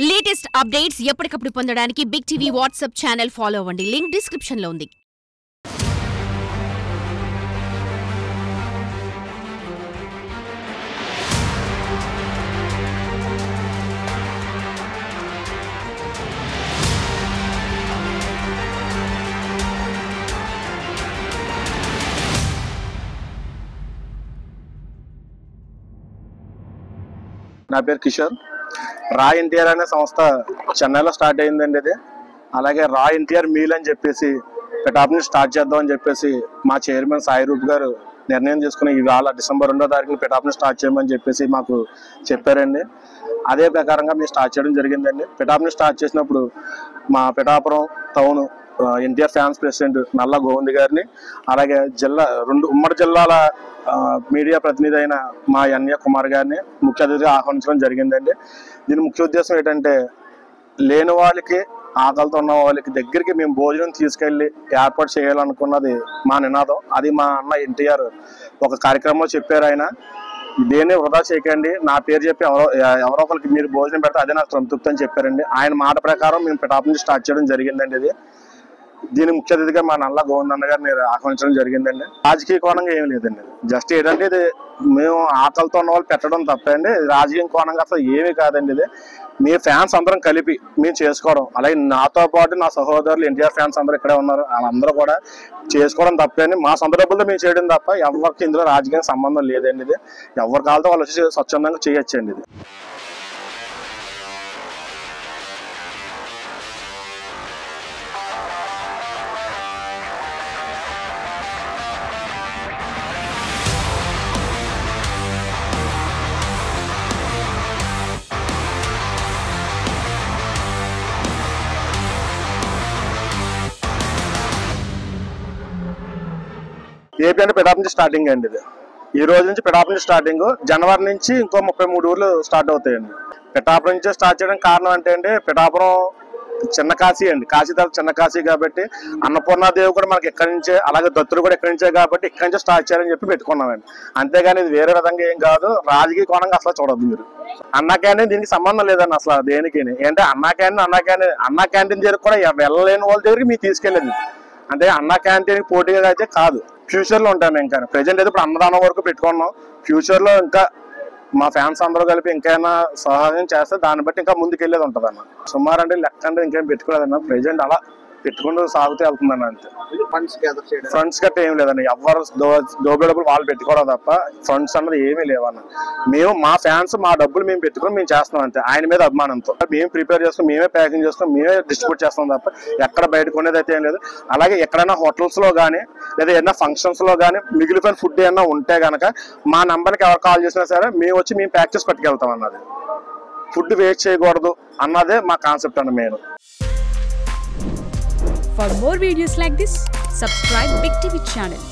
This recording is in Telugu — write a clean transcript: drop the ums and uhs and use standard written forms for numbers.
లేటెస్ట్ అప్డేట్స్ ఎప్పటికప్పుడు పొందడానికి big TV WhatsApp channel follow అవ్వండి. లింక్ డిస్క్రిప్షన్ లో ఉంది. నా పేరు కిషోర్. రా ఎన్టీఆర్ అనే సంస్థ చెన్నైలో స్టార్ట్ అయిందండి. ఇది అలాగే రా ఎన్టీఆర్ మీల్ అని చెప్పేసి పిఠాపురం స్టార్ట్ చేద్దాం అని చెప్పేసి మా చైర్మన్ సాయి రూప్ గారు నిర్ణయం తీసుకుని ఇవాళ డిసెంబర్ 2వ తారీఖున పిఠాపురం స్టార్ట్ చేయమని చెప్పేసి మాకు చెప్పారండి. అదే ప్రకారంగా మేము స్టార్ట్ చేయడం జరిగిందండి. పిఠాపురం స్టార్ట్ చేసినప్పుడు మా Pithapuram town NTR fans president నల్ల గోవింద్ గారిని, అలాగే ఉమ్మడి జిల్లాల మీడియా ప్రతినిధి అయిన మా ఎన్ఏ కుమార్ గారిని ముఖ్య అతిథిగా ఆహ్వానించడం జరిగిందండి. దీని ముఖ్య ఉద్దేశం ఏంటంటే, లేని వాళ్ళకి ఆకలితో ఉన్న వాళ్ళకి దగ్గరికి మేము భోజనం తీసుకెళ్లి ఏర్పాటు చేయాలనుకున్నది మా నినాదం. అది మా అన్న ఎన్టీఆర్ ఒక కార్యక్రమంలో చెప్పారు. ఆయన దేన్ని వృధా చేయకండి, నా పేరు చెప్పి ఎవరో ఒకరికి మీరు భోజనం పెడితే అదే నాకు సంతృప్తి అని చెప్పారండి. ఆయన మాట ప్రకారం మేము పిఠాపురం స్టార్ట్ చేయడం జరిగిందండి. ఇది దీని ముఖ్య అతిథిగా మా నల్ల గోవిందన్న గారిని ఆహ్వానించడం జరిగిందండి. రాజకీయ కోణంగా ఏమి లేదండి. జస్ట్ ఏంటంటే ఇది మేము ఆకలితో ఉన్న వాళ్ళు పెట్టడం తప్పండి. రాజకీయ కోణంగా అసలు ఏమీ కాదండి. ఇది మీ ఫ్యాన్స్ అందరం కలిపి మేము చేసుకోవడం, అలాగే నాతో పాటు నా సహోదరులు ఎన్టీఆర్ ఫ్యాన్స్ అందరూ ఇక్కడే ఉన్నారు, వాళ్ళందరూ కూడా చేసుకోవడం తప్పండి. మా సొంత డబ్బులతో మేము చేయడం తప్ప ఎవరికి ఇందులో రాజకీయ సంబంధం లేదండి. ఇది ఎవరి కాలతో వాళ్ళు వచ్చి స్వచ్ఛందంగా చేయొచ్చండి. ఇది ఏపీ అంటే పిఠాపురం స్టార్టింగ్ అండి. ఇది ఈ రోజు నుంచి పిఠాపురం స్టార్టింగ్. జనవరి నుంచి ఇంకో 33 ఊర్లు స్టార్ట్ అవుతాయండి. పిఠాపురం నుంచి స్టార్ట్ చేయడం కారణం అంటే అండి, పిఠాపురం చిన్న కాశీ అండి. కాశీ తర్వాత చిన్న కాశీ కాబట్టి అన్నపూర్ణాదేవి కూడా మనకి ఎక్కడి నుంచే, అలాగే దత్తులు కూడా ఎక్కడి నుంచే కాబట్టి ఇక్కడి నుంచే స్టార్ట్ చేయాలని చెప్పి పెట్టుకున్నామండి. అంతేగాని ఇది వేరే విధంగా ఏం కాదు. రాజకీయ కోణంగా అసలు చూడద్దు మీరు. అన్నా క్యాంటీన్ దీనికి సంబంధం లేదండి అసలు దేనికి. ఏంటంటే అన్నా క్యాంటీన్ దగ్గర కూడా వెళ్ళలేని వాళ్ళ దగ్గరికి మీరు తీసుకెళ్ళండి. అంటే అన్నా క్యాంటీన్ పోటీగా అయితే కాదు. ఫ్యూచర్ లో ఉంటాను ఇంకా. ప్రెజెంట్ అయితే ఇప్పుడు అన్నదానం వరకు పెట్టుకున్నాం. ఫ్యూచర్ లో ఇంకా మా ఫ్యాన్స్ అందరూ కలిపి ఇంకైనా సహాయం చేస్తే దాన్ని బట్టి ఇంకా ముందుకెళ్ళేది ఉంటుంది అన్న. సుమారు అంటే లెక్క అంటే ఇంకేం పెట్టుకోలేదన్న. ప్రెజెంట్ అలా పెట్టుకుంటూ సాగుతూ వెళ్తుందన్న. అంతే. ఫండ్స్ గట్ట ఏమి లేదండి. ఎవరు డబ్బులు వాళ్ళు పెట్టుకోవడం తప్ప ఫండ్స్ అన్నది ఏమీ లేవన్న. మేము మా ఫ్యాన్స్ మా డబ్బులు మేము పెట్టుకుని మేము చేస్తున్నాం అంతే. ఆయన మీద అభిమానంతో మేము ప్రిపేర్ చేసుకుని మేమే ప్యాకింగ్ చేసుకుని మేమే డిస్ట్రిబ్యూట్ చేస్తాం తప్ప ఎక్కడ బయట కొనేది అయితే ఏం లేదు. అలాగే ఎక్కడైనా హోటల్స్ లో కానీ లేదా ఏదైనా ఫంక్షన్స్ లో కానీ మిగిలిపోయిన ఫుడ్ ఏమైనా ఉంటే కనుక మా నంబర్కి ఎవరు కాల్ చేసినా సరే మేము వచ్చి మేము ప్యాక్ చేసి పట్టుకెళ్తాం అన్నది. ఫుడ్ వేస్ట్ చేయకూడదు అన్నదే మా కాన్సెప్ట్ అన్న main. For more videos like this, subscribe Big TV channel.